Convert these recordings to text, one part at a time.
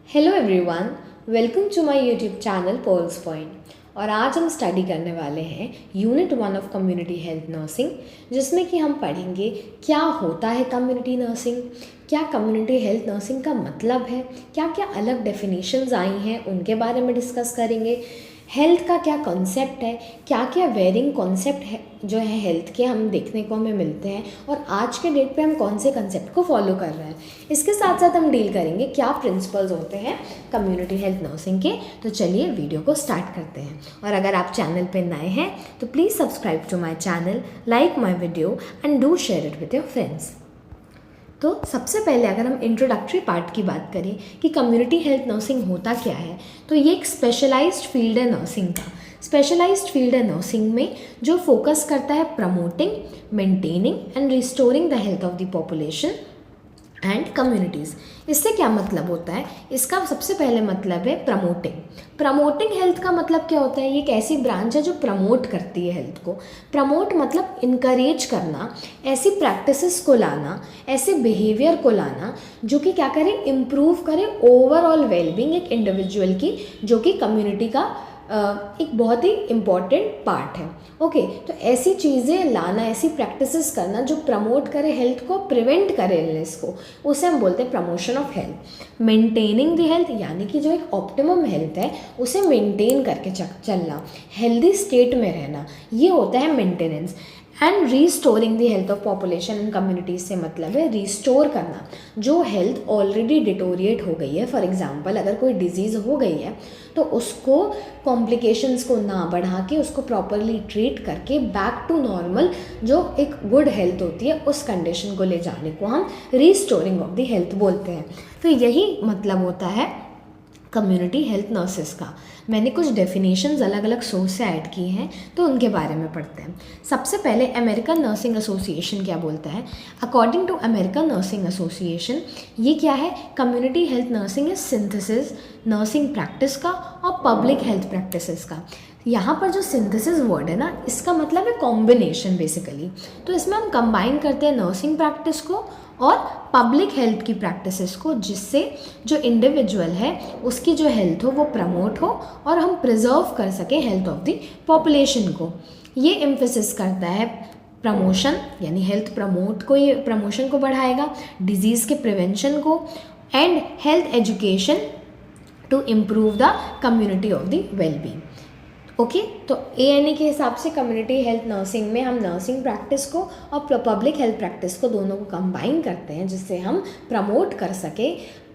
Hello everyone, welcome to my YouTube channel Pearls Point. और आज हम स्टडी करने वाले हैं unit 1 of community health nursing, जिसमें कि हम पढ़ेंगे क्या होता है कम्युनिटी नर्सिंग, क्या कम्युनिटी हेल्थ नर्सिंग का मतलब है, क्या क्या अलग डेफिनेशंस आई हैं उनके बारे में डिस्कस करेंगे। हेल्थ का क्या कॉन्सेप्ट है, क्या क्या वेरिंग कॉन्सेप्ट है जो है हेल्थ के हम देखने को हमें मिलते हैं, और आज के डेट पे हम कौन से कंसेप्ट को फॉलो कर रहे हैं। इसके साथ साथ हम डील करेंगे क्या प्रिंसिपल्स होते हैं कम्युनिटी हेल्थ नर्सिंग के। तो चलिए वीडियो को स्टार्ट करते हैं। और अगर आप चैनल पे नए हैं तो please subscribe to my channel, like my video and do share it with your friends. तो सबसे पहले अगर हम इंट्रोडक्टरी पार्ट की बात करें कि कम्युनिटी हेल्थ नर्सिंग होता क्या है, तो ये एक स्पेशलाइज्ड फील्ड है नर्सिंग का। स्पेशलाइज्ड फील्ड है नर्सिंग में जो फोकस करता है promoting, maintaining and restoring the health of the population and communities. इससे क्या मतलब होता है? इसका सबसे पहले मतलब है प्रमोटिंग। प्रमोटिंग हेल्थ का मतलब क्या होता है? ये एक ऐसी ब्रांच है जो प्रमोट करती है हेल्थ को। प्रमोट मतलब इनकरेज करना, ऐसी प्रैक्टिसेस को लाना, ऐसे बिहेवियर को लाना जो कि क्या करे, इम्प्रूव करे ओवरऑल वेलबींग एक इंडिविजुअल की, जो कि कम्युनिटी का एक बहुत ही इम्पॉर्टेंट पार्ट है। ओके, तो ऐसी चीज़ें लाना, ऐसी प्रैक्टिसेस करना जो प्रमोट करे हेल्थ को, प्रिवेंट करे इलनेस को, उसे हम बोलते हैं promotion of health. Maintaining the health यानी कि जो एक ऑप्टिमम हेल्थ है उसे मेंटेन करके चलना, हेल्दी स्टेट में रहना, ये होता है maintenance. And restoring the health of population and communities से मतलब है रिस्टोर करना जो हेल्थ ऑलरेडी डिटोरिएट हो गई है। फॉर एग्जांपल अगर कोई डिजीज़ हो गई है तो उसको कॉम्प्लिकेशंस को ना बढ़ा के उसको प्रॉपरली ट्रीट करके बैक टू नॉर्मल जो एक गुड हेल्थ होती है उस कंडीशन को ले जाने को हम रीस्टोरिंग ऑफ द हेल्थ बोलते हैं। तो यही मतलब होता है कम्युनिटी हेल्थ नर्सेस का। मैंने कुछ डेफिनेशंस अलग अलग सोर्स से ऐड की हैं, तो उनके बारे में पढ़ते हैं। सबसे पहले अमेरिकन नर्सिंग एसोसिएशन क्या बोलता है? According to American nursing association, ये क्या है? Community health nursing is synthesis nursing practice का और पब्लिक हेल्थ प्रैक्टिसेस का। यहाँ पर जो सिंथेसिस वर्ड है ना, इसका मतलब है कॉम्बिनेशन बेसिकली। तो इसमें हम कंबाइन करते हैं नर्सिंग प्रैक्टिस को और पब्लिक हेल्थ की प्रैक्टिसेस को, जिससे जो इंडिविजुअल है उसकी जो हेल्थ हो वो प्रमोट हो और हम प्रिजर्व कर सकें हेल्थ ऑफ द पॉपुलेशन को। ये एम्फेसिस करता है प्रमोशन, यानी हेल्थ प्रमोट को, ये प्रमोशन को बढ़ाएगा, डिजीज़ के प्रिवेंशन को, and health education to improve the community of the wellbeing. Okay, तो ANA के हिसाब से कम्युनिटी हेल्थ नर्सिंग में हम नर्सिंग प्रैक्टिस को और पब्लिक हेल्थ प्रैक्टिस को दोनों को कंबाइन करते हैं, जिससे हम प्रमोट कर सके,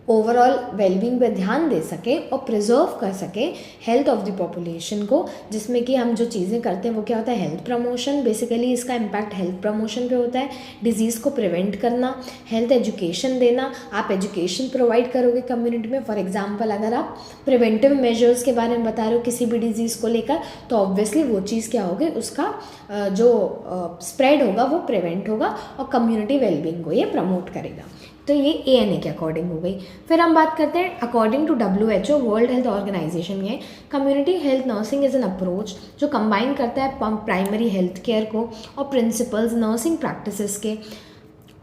ओवरऑल वेलबींग पे ध्यान दे सके और प्रिजर्व कर सके हेल्थ ऑफ द पॉपुलेशन को। जिसमें कि हम जो चीज़ें करते हैं वो क्या होता है? Health promotion. बेसिकली इसका इम्पैक्ट हेल्थ प्रमोशन पे होता है, डिजीज़ को प्रिवेंट करना, हेल्थ एजुकेशन देना। आप एजुकेशन प्रोवाइड करोगे कम्युनिटी में। फॉर एग्जांपल अगर आप प्रिवेंटिव मेजर्स के बारे में बता रहे हो किसी भी डिजीज़ को लेकर, तो ऑब्वियसली वो चीज़ क्या होगी, उसका जो स्प्रेड होगा वो प्रिवेंट होगा और कम्युनिटी वेलबींग को ये प्रमोट करेगा। तो ये ANA के अकॉर्डिंग हो गई। फिर हम बात करते हैं according to WHO, world health organization में community health nursing is an approach जो कंबाइन करता है प्राइमरी हेल्थ केयर को और प्रिंसिपल्स नर्सिंग प्रैक्टिसेस के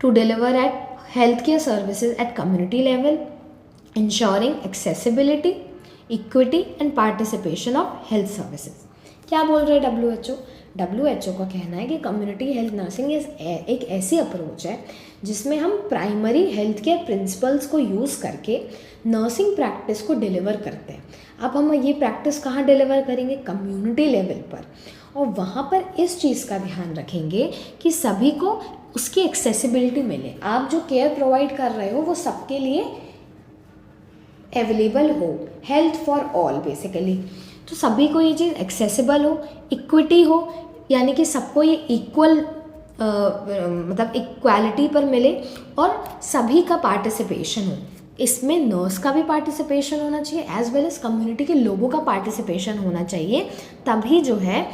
to deliver at health care services at community level, ensuring accessibility, equity and participation of health services. क्या बोल रहे हैं WHO का कहना है कि कम्युनिटी हेल्थ नर्सिंग एक ऐसी अप्रोच है जिसमें हम प्राइमरी हेल्थ केयर प्रिंसिपल्स को यूज़ करके नर्सिंग प्रैक्टिस को डिलीवर करते हैं। अब हम ये प्रैक्टिस कहाँ डिलीवर करेंगे? कम्युनिटी लेवल पर। और वहाँ पर इस चीज़ का ध्यान रखेंगे कि सभी को उसकी एक्सेसिबिलिटी मिले। आप जो केयर प्रोवाइड कर रहे हो वो सबके लिए अवेलेबल हो, हेल्थ फॉर ऑल बेसिकली। तो सभी को ये चीज़ एक्सेसिबल हो, इक्विटी हो, यानी कि सबको ये इक्वल मतलब इक्वालिटी पर मिले, और सभी का पार्टिसिपेशन हो। इसमें नर्स का भी पार्टिसिपेशन होना चाहिए एज वेल एज कम्युनिटी के लोगों का पार्टिसिपेशन होना चाहिए। तभी जो है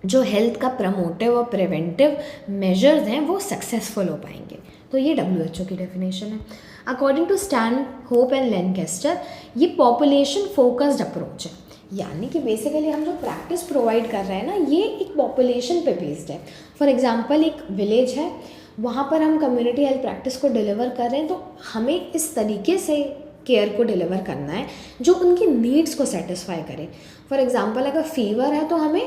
जो हेल्थ का प्रमोटिव और प्रिवेंटिव मेजर्स हैं वो सक्सेसफुल हो पाएंगे। तो ये WHO की डेफिनेशन है। According to Stanhope and Lancaster, ये पॉपुलेशन फोकस्ड अप्रोच है, यानी कि बेसिकली हम जो प्रैक्टिस प्रोवाइड कर रहे हैं ना, ये एक पॉपुलेशन पे बेस्ड है। फॉर एग्जांपल एक विलेज है, वहाँ पर हम कम्युनिटी हेल्थ प्रैक्टिस को डिलीवर कर रहे हैं, तो हमें इस तरीके से केयर को डिलीवर करना है जो उनकी नीड्स को सेटिस्फाई करे। फॉर एग्जांपल अगर फीवर है तो हमें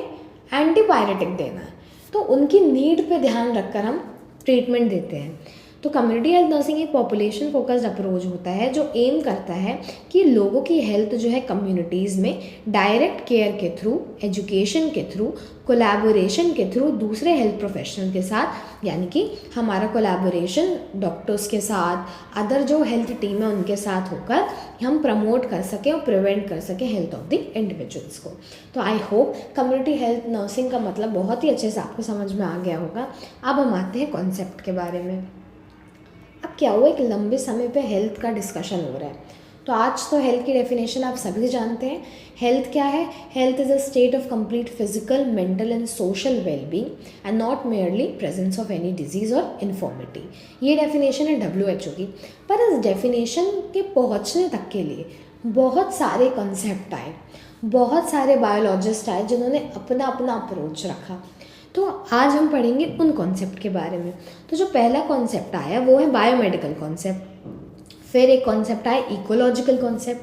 एंटीबायोटिक देना है, तो उनकी नीड पे ध्यान रखकर हम ट्रीटमेंट देते हैं। तो कम्युनिटी हेल्थ नर्सिंग एक पॉपुलेशन फोकस्ड अप्रोच होता है जो एम करता है कि लोगों की हेल्थ जो है कम्युनिटीज़ में डायरेक्ट केयर के थ्रू, एजुकेशन के थ्रू, कोलैबोरेशन के थ्रू दूसरे हेल्थ प्रोफेशनल के साथ, यानी कि हमारा कोलैबोरेशन डॉक्टर्स के साथ, अदर जो हेल्थ टीम है उनके साथ होकर हम प्रमोट कर सकें और प्रिवेंट कर सकें हेल्थ ऑफ द इंडिविजुअल्स को। तो I hope community health nursing का मतलब बहुत ही अच्छे से आपको समझ में आ गया होगा। अब हम आते हैं कॉन्सेप्ट के बारे में। अब क्या हुआ, एक लंबे समय पे हेल्थ का डिस्कशन हो रहा है, तो आज तो हेल्थ की डेफिनेशन आप सभी जानते हैं। हेल्थ क्या है? Health is a state of complete physical, mental and social wellbeing and not merely presence of any disease और इन्फॉर्मिटी। ये डेफिनेशन है WHO की। पर इस डेफिनेशन के पहुंचने तक के लिए बहुत सारे कॉन्सेप्ट आए, बहुत सारे बायोलॉजिस्ट आए जिन्होंने अपना अपना अप्रोच रखा। तो आज हम पढ़ेंगे उन कॉन्सेप्ट के बारे में। तो जो पहला कॉन्सेप्ट आया वो है बायोमेडिकल कॉन्सेप्ट, फिर एक कॉन्सेप्ट आया इकोलॉजिकल कॉन्सेप्ट,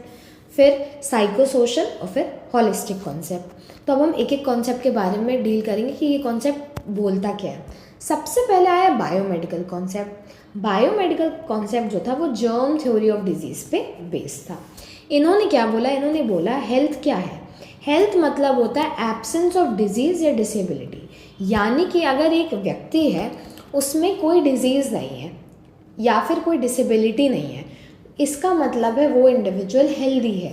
फिर साइको सोशल और फिर हॉलिस्टिक कॉन्सेप्ट। तो अब हम एक एक कॉन्सेप्ट के बारे में डील करेंगे कि ये कॉन्सेप्ट बोलता क्या है। सबसे पहले आया बायोमेडिकल कॉन्सेप्ट। बायोमेडिकल कॉन्सेप्ट जो था वो जर्म थ्योरी ऑफ डिजीज़ पे बेस्ड था। इन्होंने क्या बोला? इन्होंने बोला हेल्थ क्या है? हेल्थ मतलब होता है एब्सेंस ऑफ डिजीज़ या डिसेबिलिटी, यानी कि अगर एक व्यक्ति है उसमें कोई डिजीज़ नहीं है या फिर कोई डिसेबिलिटी नहीं है, इसका मतलब है वो इंडिविजुअल हेल्दी है।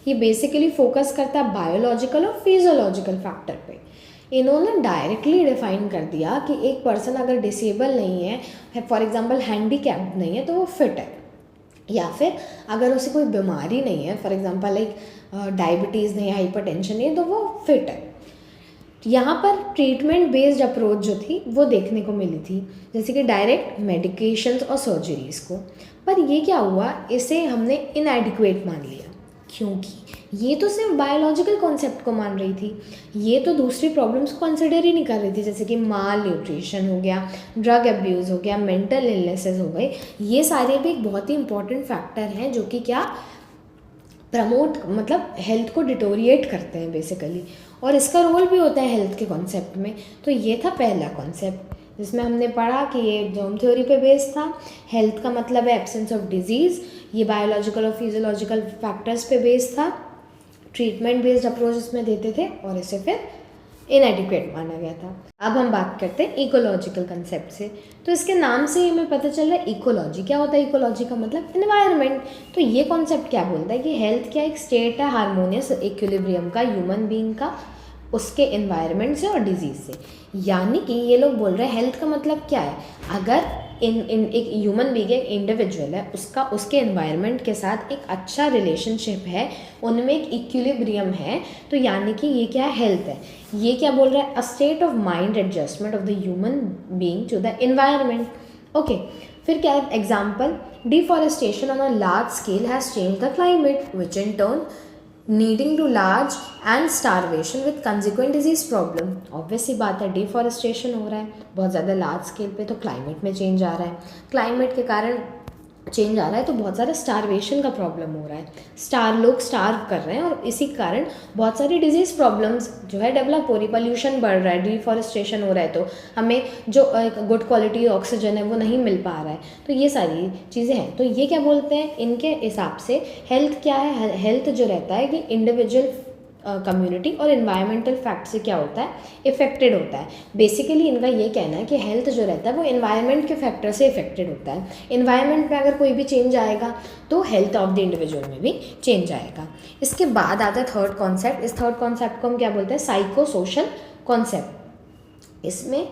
ये बेसिकली फोकस करता है बायोलॉजिकल और फिजियोलॉजिकल फैक्टर पे। इन्होंने डायरेक्टली डिफाइन कर दिया कि एक पर्सन अगर डिसेबल नहीं है, फॉर एग्जांपल हैंडीकैप्ड नहीं है, तो वो फिट है, या फिर अगर उसे कोई बीमारी नहीं है, फॉर एग्जांपल लाइक डायबिटीज़ नहीं है, हाइपरटेंशन नहीं है, तो वो फिट है। यहाँ पर ट्रीटमेंट बेस्ड अप्रोच जो थी वो देखने को मिली थी, जैसे कि डायरेक्ट मेडिकेशंस और सर्जरीज़ को। पर ये क्या हुआ, इसे हमने इनएडिक्वेट मान लिया, क्योंकि ये तो सिर्फ बायोलॉजिकल कॉन्सेप्ट को मान रही थी, ये तो दूसरी प्रॉब्लम्स को कंसिडर ही नहीं कर रही थी, जैसे कि माल न्यूट्रिशन हो गया, ड्रग अब्यूज़ हो गया, मेंटल इलनेसेस हो गए। ये सारे भी एक बहुत ही इंपॉर्टेंट फैक्टर हैं जो कि क्या प्रमोट, मतलब हेल्थ को डिटोरिएट करते हैं बेसिकली, और इसका रोल भी होता है हेल्थ के कॉन्सेप्ट में। तो ये था पहला कॉन्सेप्ट जिसमें हमने पढ़ा कि ये जर्म थ्योरी पे बेस्ड था। हेल्थ का मतलब है एब्सेंस ऑफ डिजीज़, ये बायोलॉजिकल और फिजियोलॉजिकल फैक्टर्स पे बेस्ड था। ट्रीटमेंट बेस्ड अप्रोच इसमें देते थे और इसे फिर इनएडिक्वेट माना गया था। अब हम बात करते हैं इकोलॉजिकल कंसेप्ट से। तो इसके नाम से ही हमें पता चल रहा है इकोलॉजी क्या होता है। इकोलॉजी का मतलब एनवायरनमेंट। तो ये कॉन्सेप्ट क्या बोलता है कि हेल्थ क्या एक स्टेट है हार्मोनियस इक्विलिब्रियम का ह्यूमन बीइंग का, उसके एनवायरनमेंट से और डिजीज़ से। यानी कि ये लोग बोल रहे हैं हेल्थ का मतलब क्या है, अगर एक ह्यूमन बीइंग एक इंडिविजुअल है, उसका उसके एनवायरनमेंट के साथ एक अच्छा रिलेशनशिप है, उनमें एक इक्विलिब्रियम है, तो यानी कि ये क्या है, हेल्थ है। ये क्या बोल रहा है, a state of mind adjustment of the human being to the environment. Okay, फिर क्या है example, deforestation on a large scale has change the climate which in turn needing to large and starvation with consequent disease problem. Obvious सी बात है, deforestation हो रहा है बहुत ज़्यादा लार्ज स्केल पे, तो क्लाइमेट में चेंज आ रहा है, क्लाइमेट के कारण चेंज आ रहा है तो बहुत सारा स्टारवेशन का प्रॉब्लम हो रहा है, लोग स्टार्व कर रहे हैं और इसी कारण बहुत सारी डिजीज़ प्रॉब्लम्स जो है डेवलप हो रही, पोल्यूशन बढ़ रहा है, डिफॉरेस्टेशन हो रहा है, तो हमें जो गुड क्वालिटी ऑक्सीजन है वो नहीं मिल पा रहा है। तो ये सारी चीज़ें हैं। तो ये क्या बोलते हैं, इनके हिसाब से हेल्थ क्या है, हेल्थ जो रहता है कि इंडिविजुअल कम्युनिटी और इन्वायरमेंटल फैक्ट से क्या होता है, इफेक्टेड होता है। बेसिकली इनका ये कहना है कि हेल्थ जो रहता है वो इन्वायरमेंट के फैक्टर से इफेक्टेड होता है। इन्वायरमेंट में अगर कोई भी चेंज आएगा तो हेल्थ ऑफ द इंडिविजुअल में भी चेंज आएगा। इसके बाद आता है थर्ड कॉन्सेप्ट। इस थर्ड कॉन्सेप्ट को हम क्या बोलते हैं, साइको सोशल कॉन्सेप्ट। इसमें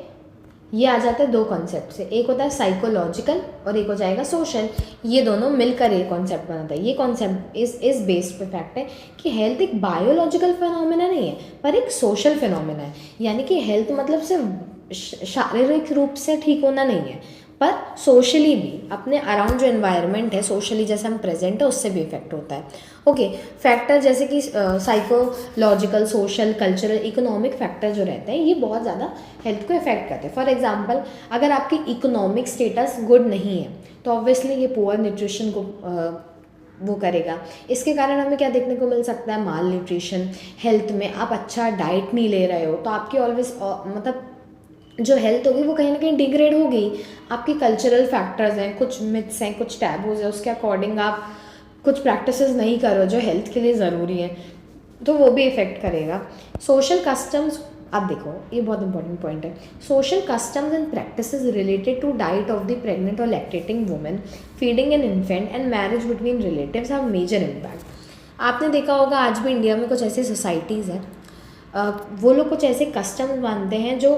ये आ जाता है दो कॉन्सेप्ट से, एक होता है साइकोलॉजिकल और एक हो जाएगा सोशल। ये दोनों मिलकर एक कॉन्सेप्ट बनाता है। ये कॉन्सेप्ट इस बेस्ड पे फैक्ट है कि हेल्थ एक बायोलॉजिकल फिनोमेना नहीं है पर एक सोशल फिनोमेना है। यानी कि हेल्थ मतलब सिर्फ शारीरिक रूप से ठीक होना नहीं है पर सोशली भी, अपने अराउंड जो एनवायरनमेंट है सोशली जैसे हम प्रेजेंट है उससे भी इफेक्ट होता है। ओके, फैक्टर जैसे कि psychological, social, cultural, economic factor जो रहते हैं ये बहुत ज़्यादा हेल्थ को इफेक्ट करते हैं। फॉर एग्जांपल, अगर आपकी इकोनॉमिक स्टेटस गुड नहीं है तो ऑब्वियसली ये पुअर न्यूट्रिशन को वो करेगा। इसके कारण हमें क्या देखने को मिल सकता है, माल न्यूट्रिशन, हेल्थ में आप अच्छा डाइट नहीं ले रहे हो तो आपकी ऑलवेज मतलब जो हेल्थ होगी वो कहीं ना कहीं डिग्रेड होगी। आपकी कल्चरल फैक्टर्स हैं, कुछ मिथ्स हैं, कुछ टैबूज हैं, उसके अकॉर्डिंग आप कुछ प्रैक्टिसेस नहीं करो जो हेल्थ के लिए ज़रूरी है, तो वो भी इफ़ेक्ट करेगा। सोशल कस्टम्स, अब देखो ये बहुत इंपॉर्टेंट पॉइंट है, social customs and practices related to diet of the pregnant और lactating women, feeding an infant and marriage between relatives have major impact. आपने देखा होगा आज भी इंडिया में कुछ ऐसी सोसाइटीज़ हैं, वो लोग कुछ ऐसे कस्टम्स मानते हैं जो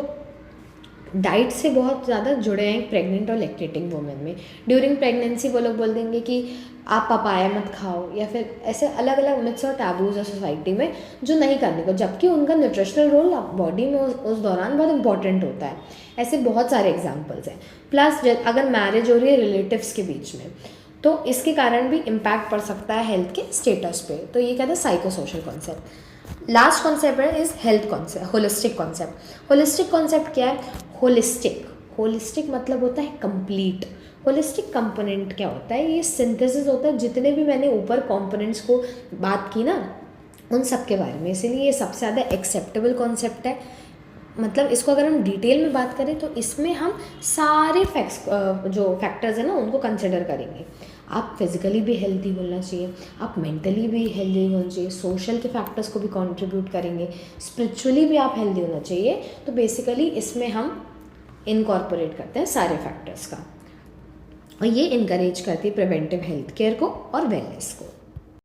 डाइट से बहुत ज़्यादा जुड़े हैं प्रेग्नेंट और लैक्टेटिंग वुमेन में। ड्यूरिंग प्रेगनेंसी वो लोग बोल देंगे कि आप पपाया मत खाओ, या फिर ऐसे अलग अलग मिथ्स और टैबूज है सोसाइटी में जो नहीं करने को, जबकि उनका न्यूट्रिशनल रोल बॉडी में उस दौरान बहुत इंपॉर्टेंट होता है। ऐसे बहुत सारे एग्जाम्पल्स हैं। प्लस अगर मैरिज हो रही है रिलेटिव्स के बीच में तो इसके कारण भी इम्पैक्ट पड़ सकता है हेल्थ के स्टेटस पे। तो ये कहते हैं psycho social concept. Last concept है is health concept, holistic concept. Holistic concept क्या है? होलिस्टिक मतलब होता है कंप्लीट। होलिस्टिक कंपोनेंट क्या होता है? ये सिंथेसिस होता है जितने भी मैंने ऊपर कंपोनेंट्स को बात की ना उन सब के बारे में, इसीलिए ये सबसे ज़्यादा एक्सेप्टेबल कॉन्सेप्ट है। मतलब इसको अगर हम डिटेल में बात करें तो इसमें हम सारे जो फैक्टर्स हैं ना उनको कंसिडर करेंगे। आप फिजिकली भी हेल्दी होना चाहिए, आप मेंटली भी हेल्दी होना चाहिए, सोशल के फैक्टर्स को भी कंट्रीब्यूट करेंगे, स्पिरिचुअली भी आप हेल्दी होना चाहिए। तो बेसिकली इसमें हम इनकॉर्पोरेट करते हैं सारे फैक्टर्स का, और ये इनकरेज करती है प्रिवेंटिव हेल्थ केयर को और वेलनेस को।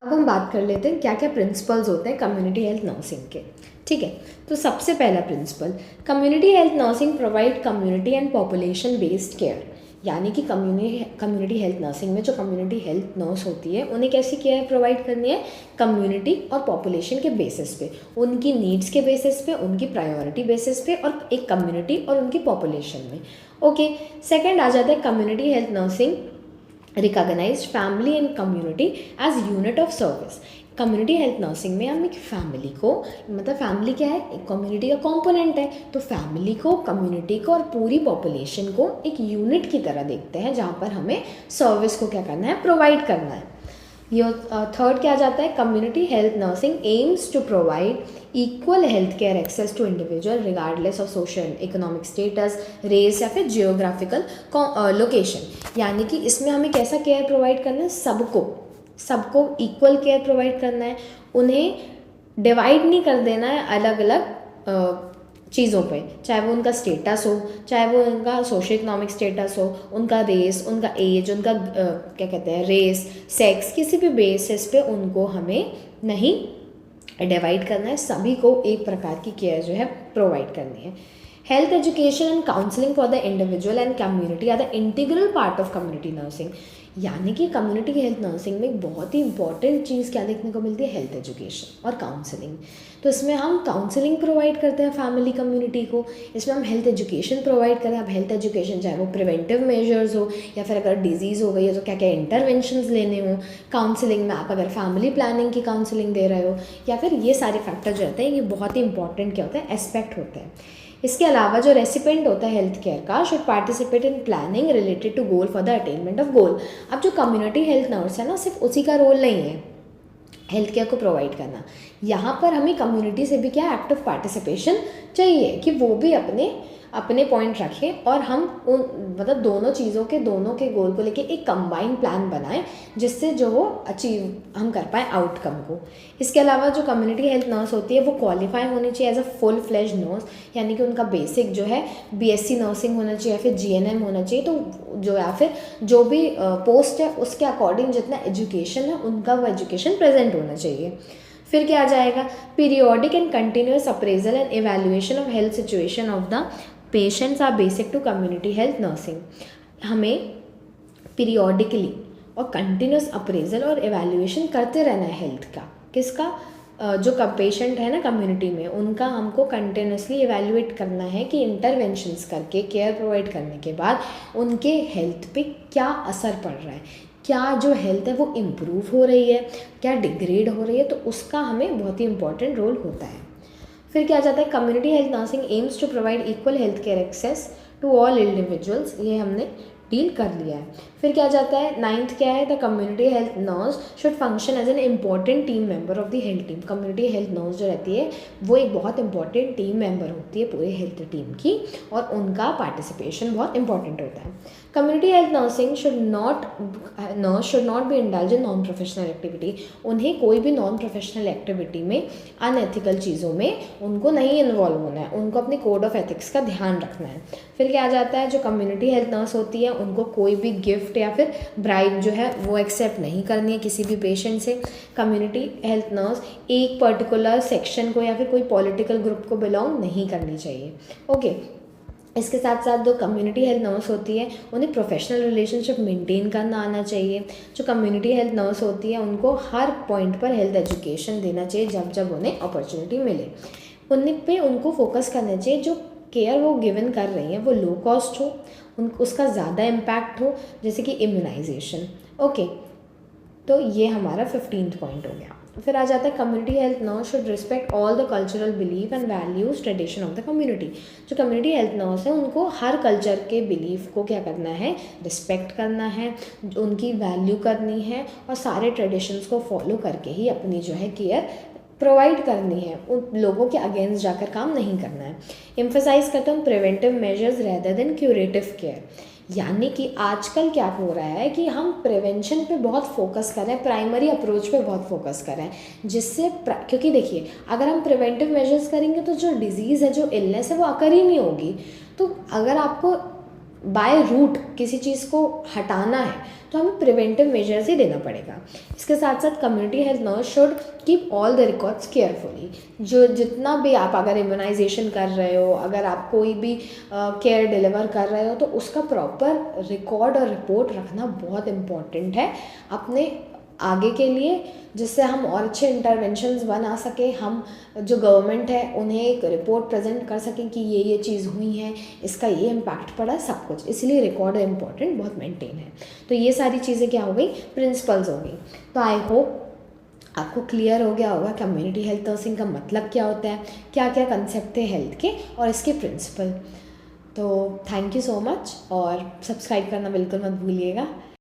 अब हम बात कर लेते हैं क्या क्या प्रिंसिपल्स होते हैं कम्युनिटी हेल्थ नर्सिंग के। ठीक है, तो सबसे पहला principle, community health nursing provide community and population based care. यानी कि कम्युनिटी हेल्थ नर्सिंग में जो कम्युनिटी हेल्थ नर्स होती है उन्हें कैसी केयर प्रोवाइड करनी है? कम्युनिटी और पॉपुलेशन के बेसिस पे, उनकी नीड्स के बेसिस पे, उनकी प्रायोरिटी बेसिस पे, और एक कम्युनिटी और उनकी पॉपुलेशन में। ओके, सेकेंड आ जाता है community health nursing recognised family and community as unit of service. Community health nursing में हम एक फैमिली को, मतलब फैमिली क्या है? एक कम्युनिटी का कंपोनेंट है, तो फैमिली को, कम्युनिटी को और पूरी पॉपुलेशन को एक यूनिट की तरह देखते हैं जहाँ पर हमें सर्विस को क्या करना है? प्रोवाइड करना है। ये थर्ड क्या आ जाता है? Community health nursing aims to provide equal health care access to individual regardless of social economic status, race या फिर जियोग्राफिकल लोकेशन। यानी कि इसमें हमें कैसा केयर प्रोवाइड करना है? सबको इक्वल केयर प्रोवाइड करना है, उन्हें डिवाइड नहीं कर देना है अलग अलग चीज़ों पे, चाहे वो उनका स्टेटस हो, चाहे वो उनका सोशल इकोनॉमिक स्टेटस हो, उनका रेस, उनका एज, उनका क्या कहते हैं रेस, सेक्स, किसी भी बेसिस पे उनको हमें नहीं डिवाइड करना है, सभी को एक प्रकार की केयर जो है प्रोवाइड करनी है। Health education and counselling for the individual and community are the integral part of community nursing. यानी कि कम्युनिटी हेल्थ नर्सिंग में एक बहुत ही इंपॉर्टेंट चीज़ क्या देखने को मिलती है? हेल्थ एजुकेशन और काउंसलिंग। तो इसमें हम काउंसलिंग प्रोवाइड करते हैं फैमिली कम्युनिटी को, इसमें हम हेल्थ एजुकेशन प्रोवाइड करें। अब हेल्थ एजुकेशन चाहे वो प्रिवेंटिव मेजर्स हो या फिर अगर डिजीज़ हो गई है तो क्या क्या इंटरवेंशंस लेने हो। काउंसलिंग में आप अगर फैमिली प्लानिंग की काउंसलिंग दे रहे हो या फिर ये सारे फैक्टर जो होते हैं ये बहुत ही इंपॉर्टेंट क्या होता है? एस्पेक्ट होते हैं। इसके अलावा जो रेसिपेंट होता है हेल्थ केयर का should participate in planning related to goal for the attainment of goal. अब जो कम्युनिटी हेल्थ नर्स है ना, सिर्फ उसी का रोल नहीं है हेल्थ केयर को प्रोवाइड करना, यहाँ पर हमें कम्युनिटी से भी क्या एक्टिव पार्टिसिपेशन चाहिए कि वो भी अपने पॉइंट रखें और हम उन मतलब दोनों चीज़ों के दोनों के गोल को लेके एक कंबाइन प्लान बनाएं जिससे जो वो अचीव हम कर पाएँ आउटकम को। इसके अलावा जो कम्युनिटी हेल्थ नर्स होती है वो क्वालिफाई होनी चाहिए as a full fledge nurse, यानी कि उनका बेसिक जो है बीएससी नर्सिंग होना चाहिए या फिर जीएनएम होना चाहिए। तो जो या फिर जो भी पोस्ट है उसके अकॉर्डिंग जितना एजुकेशन है उनका वो एजुकेशन प्रेजेंट होना चाहिए। फिर क्या आ जाएगा? Periodic and continuous appraisal and evaluation of health situation of the patients are basic to community health nursing. हमें पीरियोडिकली और कंटिन्यूस अप्रेजल और एवेल्युएशन करते रहना है हेल्थ का। किसका? जो पेशेंट है ना कम्युनिटी में उनका हमको कंटिन्यूसली एवेल्युएट करना है कि इंटरवेंशंस करके केयर प्रोवाइड करने के बाद उनके हेल्थ पे क्या असर पड़ रहा है, क्या जो हेल्थ है वो इम्प्रूव हो रही है, क्या डिग्रेड हो रही है, तो उसका हमें बहुत ही इंपॉर्टेंट रोल होता है। फिर क्या जाता है? Community health nursing aims to provide equal health care access to all individuals. ये हमने डील कर लिया है। फिर क्या जाता है, 9th क्या है, the community health nurse should function as an important team member of the health team. Community health nurse जो रहती है वो एक बहुत इंपॉर्टेंट टीम मेंबर होती है पूरे हेल्थ टीम की, और उनका पार्टिसिपेशन बहुत इंपॉर्टेंट होता है। Community health nursing should not be indulge in non professional activity. उन्हें कोई भी नॉन प्रोफेशनल एक्टिविटी में, अनएथिकल चीज़ों में उनको नहीं इन्वॉल्व होना है, उनको अपने कोड ऑफ एथिक्स का ध्यान रखना है। फिर क्या आ जाता है, जो कम्युनिटी हेल्थ नर्स होती है उनको कोई भी गिफ्ट या फिर ब्राइब जो है वो एक्सेप्ट नहीं करनी है किसी भी पेशेंट से। कम्युनिटी हेल्थ नर्स एक पर्टिकुलर सेक्शन को या फिर कोई पॉलिटिकल ग्रुप को बिलोंग नहीं करनी चाहिए। ओके, इसके साथ साथ जो कम्युनिटी हेल्थ नर्स होती है उन्हें प्रोफेशनल रिलेशनशिप मेंटेन करना आना चाहिए। जो कम्युनिटी हेल्थ नर्स होती है उनको हर पॉइंट पर हेल्थ एजुकेशन देना चाहिए जब जब उन्हें अपॉर्चुनिटी मिले। उन पे उनको फोकस करना चाहिए, जो केयर वो गिवन कर रही हैं वो लो कॉस्ट हो, उसका ज़्यादा इम्पैक्ट हो, जैसे कि इम्यूनाइजेशन। ओके, तो ये हमारा 15th पॉइंट हो गया। फिर आ जाता है community health nurse should respect all the cultural belief and values tradition of the community. जो कम्युनिटी हेल्थ नर्स है उनको हर कल्चर के बिलीफ को क्या करना है, रिस्पेक्ट करना है, उनकी वैल्यू करनी है, और सारे ट्रेडिशंस को फॉलो करके ही अपनी जो है केयर प्रोवाइड करनी है, उन लोगों के अगेंस्ट जाकर काम नहीं करना है। एम्फेसाइज करता हूँ preventive measures rather than curative care. यानी कि आजकल क्या हो रहा है कि हम प्रिवेंशन पे बहुत फोकस कर रहे हैं, प्राइमरी अप्रोच पे बहुत फोकस कर रहे हैं, जिससे क्योंकि देखिए अगर हम प्रिवेंटिव मेजर्स करेंगे तो जो डिजीज़ है, जो इलनेस है वो अकर ही नहीं होगी। तो अगर आपको बाय रूट किसी चीज़ को हटाना है तो हमें प्रिवेंटिव मेजर्स ही देना पड़ेगा। इसके साथ साथ community health nurse should keep all the records carefully. जो जितना भी आप अगर इम्यूनाइजेशन कर रहे हो, अगर आप कोई भी केयर डिलीवर कर रहे हो, तो उसका प्रॉपर रिकॉर्ड और रिपोर्ट रखना बहुत इम्पॉर्टेंट है अपने आगे के लिए, जिससे हम और अच्छे इंटरवेंशंस बना सकें। हम जो गवर्नमेंट है उन्हें एक रिपोर्ट प्रेजेंट कर सकें कि ये चीज़ हुई है, इसका ये इम्पैक्ट पड़ा, सब कुछ। इसलिए रिकॉर्ड इम्पॉर्टेंट बहुत मेंटेन है। तो ये सारी चीज़ें क्या हो गई, प्रिंसिपल्स हो गई। तो आई होप आपको क्लियर हो गया होगा कम्युनिटी हेल्थ नर्सिंग का मतलब क्या होता है, क्या क्या कंसेप्ट है हेल्थ के और इसके प्रिंसिपल। तो थैंक यू सो मच, और सब्सक्राइब करना बिल्कुल मत भूलिएगा।